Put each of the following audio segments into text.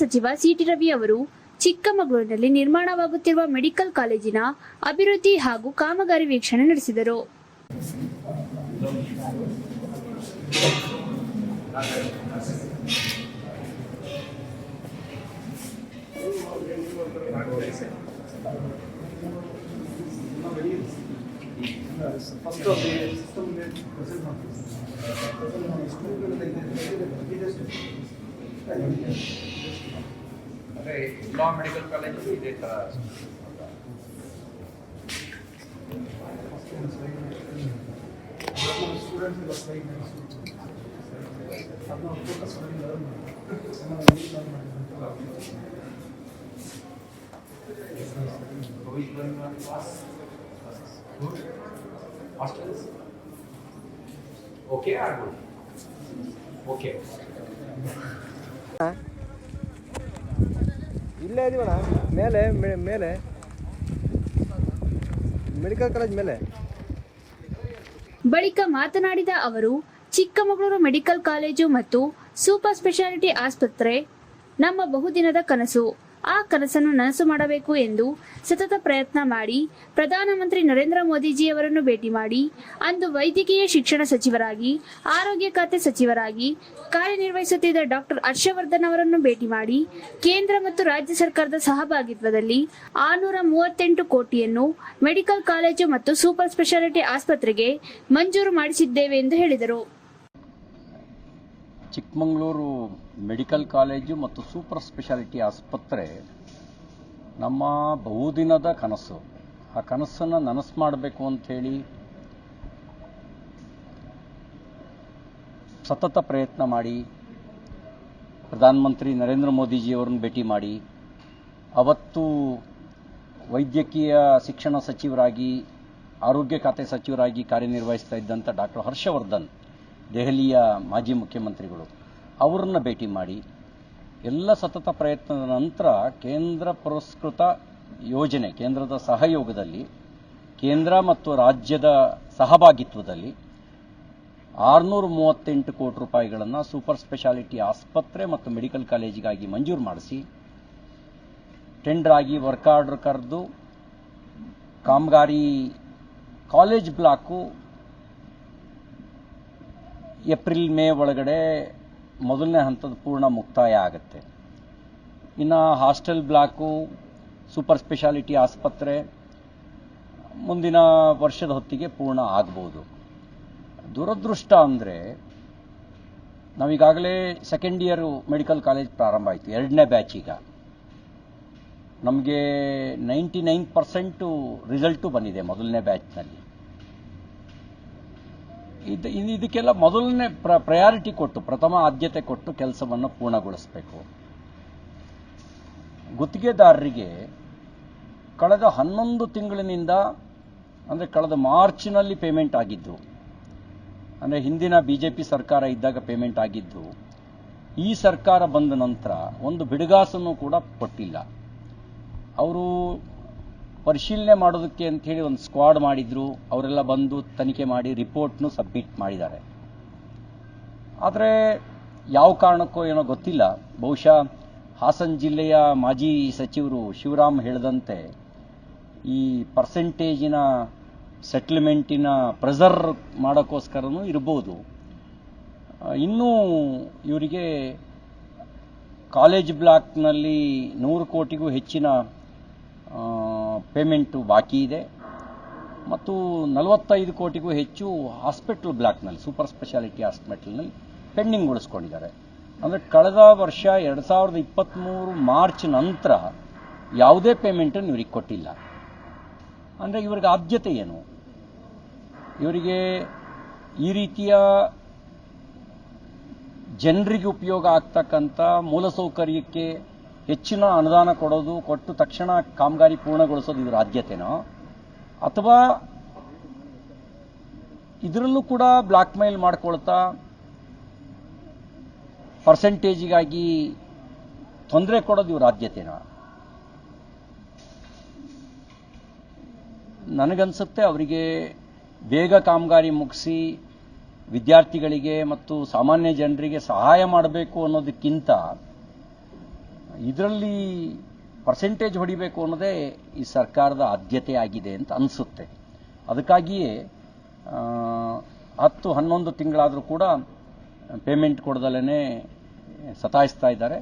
ಸಚಿವ ಸಿಟಿ ರವಿ ಅವರು ಚಿಕ್ಕಮಗಳೂರಿನಲ್ಲಿ ನಿರ್ಮಾಣವಾಗುತ್ತಿರುವ ಮೆಡಿಕಲ್ ಕಾಲೇಜಿನ ಅಭಿವೃದ್ಧಿ ಹಾಗೂ ಕಾಮಗಾರಿ ವೀಕ್ಷಣೆ ನಡೆಸಿದರು. ಲಾ ಮೆಡಿಕಲ್ ಕಾಲೇಜ್ ಇದೆ ತರ ಓಕೆ ಆಗ್ಬೋದು. ಓಕೆ ಇಲ್ಲೇ ಇದೀವಣ್ಣ, ಮೇಲೆ ಮೇಲೆ ಮೆಡಿಕಲ್ ಕಾಲೇಜ್ ಮೇಲೆ. ಬಳಿಕ ಮಾತನಾಡಿದ ಅವರು, ಚಿಕ್ಕಮಗಳೂರು ಮೆಡಿಕಲ್ ಕಾಲೇಜು ಮತ್ತು ಸೂಪರ್ ಸ್ಪೆಷಾಲಿಟಿ ಆಸ್ಪತ್ರೆ ನಮ್ಮ ಬಹುದಿನದ ಕನಸು. ಆ ಕನಸನ್ನು ನನಸು ಮಾಡಬೇಕು ಎಂದು ಸತತ ಪ್ರಯತ್ನ ಮಾಡಿ ಪ್ರಧಾನಮಂತ್ರಿ ನರೇಂದ್ರ ಮೋದಿಜಿಯವರನ್ನು ಭೇಟಿ ಮಾಡಿ ಅಂದು ವೈದ್ಯಕೀಯ ಶಿಕ್ಷಣ ಸಚಿವರಾಗಿ, ಆರೋಗ್ಯ ಖಾತೆ ಸಚಿವರಾಗಿ ಕಾರ್ಯನಿರ್ವಹಿಸುತ್ತಿದ್ದ ಡಾಕ್ಟರ್ ಹರ್ಷವರ್ಧನ್ ಅವರನ್ನು ಭೇಟಿ ಮಾಡಿ ಕೇಂದ್ರ ಮತ್ತು ರಾಜ್ಯ ಸರ್ಕಾರದ ಸಹಭಾಗಿತ್ವದಲ್ಲಿ 638 ಕೋಟಿಯನ್ನು ಮೆಡಿಕಲ್ ಕಾಲೇಜು ಮತ್ತು ಸೂಪರ್ ಸ್ಪೆಷಾಲಿಟಿ ಆಸ್ಪತ್ರೆಗೆ ಮಂಜೂರು ಮಾಡಿಸಿದ್ದೇವೆ ಎಂದು ಹೇಳಿದರು. ಚಿಕ್ಕಮಗಳೂರು ಮೆಡಿಕಲ್ ಕಾಲೇಜು ಮತ್ತು ಸೂಪರ್ ಸ್ಪೆಷಾಲಿಟಿ ಆಸ್ಪತ್ರೆ ನಮ್ಮ ಬಹುದಿನದ ಕನಸು. ಆ ಕನಸನ್ನು ನನಸು ಮಾಡಬೇಕು ಅಂಥೇಳಿ ಸತತ ಪ್ರಯತ್ನ ಮಾಡಿ ಪ್ರಧಾನಮಂತ್ರಿ ನರೇಂದ್ರ ಮೋದಿಜಿಯವರನ್ನು ಭೇಟಿ ಮಾಡಿ ಅವತ್ತು ವೈದ್ಯಕೀಯ ಶಿಕ್ಷಣ ಸಚಿವರಾಗಿ, ಆರೋಗ್ಯ ಖಾತೆ ಸಚಿವರಾಗಿ ಕಾರ್ಯನಿರ್ವಹಿಸ್ತಾ ಇದ್ದಂಥ ಡಾಕ್ಟರ್ ಹರ್ಷವರ್ಧನ್, ದೆಹಲಿಯ ಮಾಜಿ ಮುಖ್ಯಮಂತ್ರಿಗಳು, ಅವರನ್ನು ಭೇಟಿ ಮಾಡಿ ಎಲ್ಲ ಸತತ ಪ್ರಯತ್ನದ ನಂತರ ಕೇಂದ್ರ ಪುರಸ್ಕೃತ ಯೋಜನೆ, ಕೇಂದ್ರದ ಸಹಯೋಗದಲ್ಲಿ, ಕೇಂದ್ರ ಮತ್ತು ರಾಜ್ಯದ ಸಹಭಾಗಿತ್ವದಲ್ಲಿ 638 ಕೋಟಿ ರೂಪಾಯಿಗಳನ್ನು ಸೂಪರ್ ಸ್ಪೆಷಾಲಿಟಿ ಆಸ್ಪತ್ರೆ ಮತ್ತು ಮೆಡಿಕಲ್ ಕಾಲೇಜಿಗಾಗಿ ಮಂಜೂರು ಮಾಡಿಸಿ ಟೆಂಡರ್ ಆಗಿ ವರ್ಕ್ ಆರ್ಡರ್ ಕರೆದು ಕಾಮಗಾರಿ ಕಾಲೇಜ್ ಬ್ಲಾಕು ಏಪ್ರಿಲ್ ಮೇ ಒಳಗಡೆ ಮೊದಲನೇ ಹಂತದ ಪೂರ್ಣ ಮುಕ್ತಾಯ ಆಗುತ್ತೆ. ಇನ್ನು ಹಾಸ್ಟೆಲ್ ಬ್ಲಾಕು, ಸೂಪರ್ ಸ್ಪೆಷಾಲಿಟಿ ಆಸ್ಪತ್ರೆ ಮುಂದಿನ ವರ್ಷದ ಹೊತ್ತಿಗೆ ಪೂರ್ಣ ಆಗ್ಬೋದು. ದುರದೃಷ್ಟ ಅಂದರೆ ನಾವೀಗಾಗಲೇ ಸೆಕೆಂಡ್ ಇಯರ್ ಮೆಡಿಕಲ್ ಕಾಲೇಜ್ ಪ್ರಾರಂಭ ಆಯಿತು, 2ನೇ ಬ್ಯಾಚ್. ಈಗ ನಮಗೆ 99% ರಿಸಲ್ಟು ಬಂದಿದೆ ಮೊದಲನೇ ಬ್ಯಾಚ್ನಲ್ಲಿ. ಇದಕ್ಕೆಲ್ಲ ಮೊದಲನೇ ಪ್ರಯಾರಿಟಿ ಕೊಟ್ಟು, ಪ್ರಥಮ ಆದ್ಯತೆ ಕೊಟ್ಟು ಕೆಲಸವನ್ನು ಪೂರ್ಣಗೊಳಿಸಬೇಕು. ಗುತ್ತಿಗೆದಾರರಿಗೆ ಕಳೆದ 11 ತಿಂಗಳಿನಿಂದ, ಅಂದರೆ ಕಳೆದ ಮಾರ್ಚ್ನಲ್ಲಿ ಪೇಮೆಂಟ್ ಆಗಿದ್ದು, ಅಂದರೆ ಹಿಂದಿನ ಬಿಜೆಪಿ ಸರ್ಕಾರ ಇದ್ದಾಗ ಪೇಮೆಂಟ್ ಆಗಿದ್ದು, ಈ ಸರ್ಕಾರ ಬಂದ ನಂತರ ಒಂದು ಬಿಡುಗಾಸನ್ನು ಕೂಡ ಕೊಟ್ಟಿಲ್ಲ. ಅವರು ಪರಿಶೀಲನೆ ಮಾಡೋದಕ್ಕೆ ಅಂಥೇಳಿ ಒಂದು ಸ್ಕ್ವಾಡ್ ಮಾಡಿದ್ರು, ಅವರೆಲ್ಲ ಬಂದು ತನಿಖೆ ಮಾಡಿ ರಿಪೋರ್ಟ್ನು ಸಬ್ಮಿಟ್ ಮಾಡಿದ್ದಾರೆ. ಆದರೆ ಯಾವ ಕಾರಣಕ್ಕೋ ಏನೋ ಗೊತ್ತಿಲ್ಲ, ಬಹುಶಃ ಹಾಸನ ಜಿಲ್ಲೆಯ ಮಾಜಿ ಸಚಿವರು ಶಿವರಾಮ್ ಹೇಳಿದಂತೆ ಈ ಪರ್ಸೆಂಟೇಜಿನ ಸೆಟ್ಲ್ಮೆಂಟಿನ ಪ್ರೆಸರ್ ಮಾಡೋಕ್ಕೋಸ್ಕರನೂ ಇರ್ಬೋದು. ಇನ್ನೂ ಇವರಿಗೆ ಕಾಲೇಜ್ ಬ್ಲಾಕ್ನಲ್ಲಿ 100 ಕೋಟಿಗೂ ಹೆಚ್ಚಿನ ಪೇಮೆಂಟು ಬಾಕಿ ಇದೆ ಮತ್ತು 45 ಕೋಟಿಗೂ ಹೆಚ್ಚು ಹಾಸ್ಪಿಟಲ್ ಬ್ಲಾಕ್ನಲ್ಲಿ, ಸೂಪರ್ ಸ್ಪೆಷಾಲಿಟಿ ಹಾಸ್ಪಿಟಲ್ನಲ್ಲಿ ಪೆಂಡಿಂಗ್ಗೊಳಿಸ್ಕೊಂಡಿದ್ದಾರೆ. ಅಂದರೆ ಕಳೆದ ವರ್ಷ 2023 ಮಾರ್ಚ್ ನಂತರ ಯಾವುದೇ ಪೇಮೆಂಟನ್ನು ಇವರಿಗೆ ಕೊಟ್ಟಿಲ್ಲ. ಅಂದರೆ ಇವರಿಗೆ ಆದ್ಯತೆ ಏನು? ಇವರಿಗೆ ಈ ರೀತಿಯ ಜನರಿಗೆ ಉಪಯೋಗ ಆಗ್ತಕ್ಕಂಥ ಮೂಲಸೌಕರ್ಯಕ್ಕೆ ಹೆಚ್ಚಿನ ಅನುದಾನ ಕೊಡೋದು, ಕೊಟ್ಟು ತಕ್ಷಣ ಕಾಮಗಾರಿ ಪೂರ್ಣಗೊಳಿಸೋದು ಇವರ ಆದ್ಯತೆನೋ, ಅಥವಾ ಇದರಲ್ಲೂ ಕೂಡ ಬ್ಲಾಕ್ ಮೇಲ್ ಮಾಡ್ಕೊಳ್ತಾ ಪರ್ಸೆಂಟೇಜಿಗಾಗಿ ತೊಂದರೆ ಕೊಡೋದು ಇವರ ಆದ್ಯತೆನೋ? ನನಗನ್ಸುತ್ತೆ ಅವರಿಗೆ ಬೇಗ ಕಾಮಗಾರಿ ಮುಗಿಸಿ ವಿದ್ಯಾರ್ಥಿಗಳಿಗೆ ಮತ್ತು ಸಾಮಾನ್ಯ ಜನರಿಗೆ ಸಹಾಯ ಮಾಡಬೇಕು ಅನ್ನೋದಕ್ಕಿಂತ ಇದರಲ್ಲಿ ಪರ್ಸೆಂಟೇಜ್ ಹೊಡಿಬೇಕು ಅನ್ನೋದೇ ಈ ಸರ್ಕಾರದ ಆದ್ಯತೆ ಆಗಿದೆ ಅಂತ ಅನಿಸುತ್ತೆ. ಅದಕ್ಕಾಗಿಯೇ 10-11 ತಿಂಗಳಾದರೂ ಕೂಡ ಪೇಮೆಂಟ್ ಕೊಡದಲ್ಲೇ ಸತಾಯಿಸ್ತಾ ಇದ್ದಾರೆ.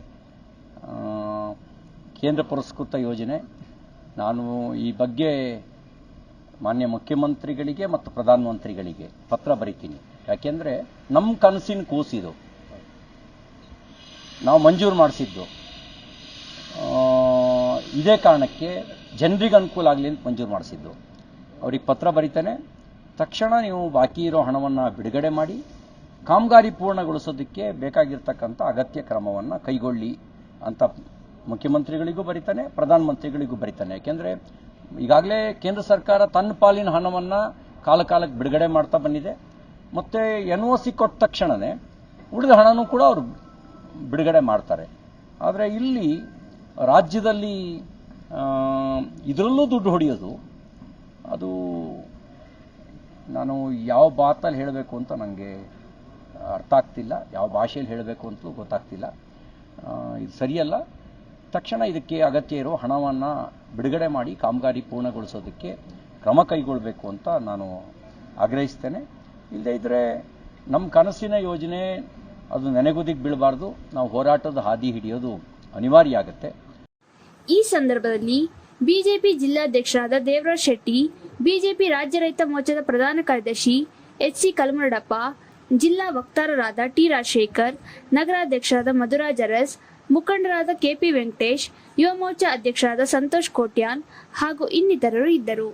ಕೇಂದ್ರ ಪುರಸ್ಕೃತ ಯೋಜನೆ, ನಾನು ಈ ಬಗ್ಗೆ ಮಾನ್ಯ ಮುಖ್ಯಮಂತ್ರಿಗಳಿಗೆ ಮತ್ತು ಪ್ರಧಾನಮಂತ್ರಿಗಳಿಗೆ ಪತ್ರ ಬರೀತೀನಿ. ಯಾಕೆಂದರೆ ನಮ್ಮ ಕನಸಿನ ಕೂಸಿದು, ನಾವು ಮಂಜೂರು ಮಾಡಿಸಿದ್ದು. ಇದೇ ಕಾರಣಕ್ಕೆ ಜನರಿಗೆ ಅನುಕೂಲ ಆಗಲಿ ಅಂತ ಮಂಜೂರು ಮಾಡಿಸಿದ್ದು. ಅವ್ರಿಗೆ ಪತ್ರ ಬರೀತಾನೆ, ತಕ್ಷಣ ನೀವು ಬಾಕಿ ಇರೋ ಹಣವನ್ನು ಬಿಡುಗಡೆ ಮಾಡಿ ಕಾಮಗಾರಿ ಪೂರ್ಣಗೊಳಿಸೋದಕ್ಕೆ ಬೇಕಾಗಿರ್ತಕ್ಕಂಥ ಅಗತ್ಯ ಕ್ರಮವನ್ನು ಕೈಗೊಳ್ಳಿ ಅಂತ ಮುಖ್ಯಮಂತ್ರಿಗಳಿಗೂ ಬರೀತಾನೆ, ಪ್ರಧಾನಮಂತ್ರಿಗಳಿಗೂ ಬರೀತಾನೆ. ಯಾಕೆಂದರೆ ಈಗಾಗಲೇ ಕೇಂದ್ರ ಸರ್ಕಾರ ತನ್ನ ಪಾಲಿನ ಹಣವನ್ನು ಕಾಲಕ್ಕೆ ಬಿಡುಗಡೆ ಮಾಡ್ತಾ ಬಂದಿದೆ. ಮತ್ತು NOC ಕೊಟ್ಟ ತಕ್ಷಣವೇ ಉಳಿದ ಹಣನೂ ಕೂಡ ಅವರು ಬಿಡುಗಡೆ ಮಾಡ್ತಾರೆ. ಆದರೆ ಇಲ್ಲಿ ರಾಜ್ಯದಲ್ಲಿ ಇದರಲ್ಲೂ ದುಡ್ಡು ಹೊಡೆಯೋದು, ಅದು ನಾನು ಯಾವ ಮಾತಲ್ಲಿ ಹೇಳಬೇಕು ಅಂತ ನನಗೆ ಅರ್ಥ ಆಗ್ತಿಲ್ಲ, ಯಾವ ಭಾಷೆಯಲ್ಲಿ ಹೇಳಬೇಕು ಅಂತಲೂ ಗೊತ್ತಾಗ್ತಿಲ್ಲ. ಇದು ಸರಿಯಲ್ಲ. ತಕ್ಷಣ ಇದಕ್ಕೆ ಅಗತ್ಯ ಇರೋ ಹಣವನ್ನು ಬಿಡುಗಡೆ ಮಾಡಿ ಕಾಮಗಾರಿ ಪೂರ್ಣಗೊಳಿಸೋದಕ್ಕೆ ಕ್ರಮ ಕೈಗೊಳ್ಳಬೇಕು ಅಂತ ನಾನು ಆಗ್ರಹಿಸ್ತೇನೆ. ಇಲ್ಲದೇ ಇದ್ದರೆ ನಮ್ಮ ಕನಸಿನ ಯೋಜನೆ ಅದು ನೆನೆಗುದಿಗೆ ಬೀಳಬಾರ್ದು. ನಾವು ಹೋರಾಟದ ಹಾದಿ ಹಿಡಿಯೋದು ಅನಿವಾರ್ಯ ಆಗುತ್ತೆ. ಈ ಸಂದರ್ಭದಲ್ಲಿ ಬಿಜೆಪಿ ಜಿಲ್ಲಾಧ್ಯಕ್ಷರಾದ ದೇವರಾಜ್ ಶೆಟ್ಟಿ, ಬಿಜೆಪಿ ರಾಜ್ಯ ರೈತ ಮೋರ್ಚಾದ ಪ್ರಧಾನ ಕಾರ್ಯದರ್ಶಿ HC ಕಲ್ಮರಡಪ್ಪ, ಜಿಲ್ಲಾ ವಕ್ತಾರರಾದ ಟಿ ರಾಜಶೇಖರ್, ನಗರಾಧ್ಯಕ್ಷರಾದ ಮಧುರಾಜ್ ಅರಸ್, ಮುಖಂಡರಾದ KP ವೆಂಕಟೇಶ್, ಯುವ ಮೋರ್ಚಾ ಅಧ್ಯಕ್ಷರಾದ ಸಂತೋಷ್ ಕೋಟ್ಯಾನ್ ಹಾಗೂ ಇನ್ನಿತರರು ಇದ್ದರು.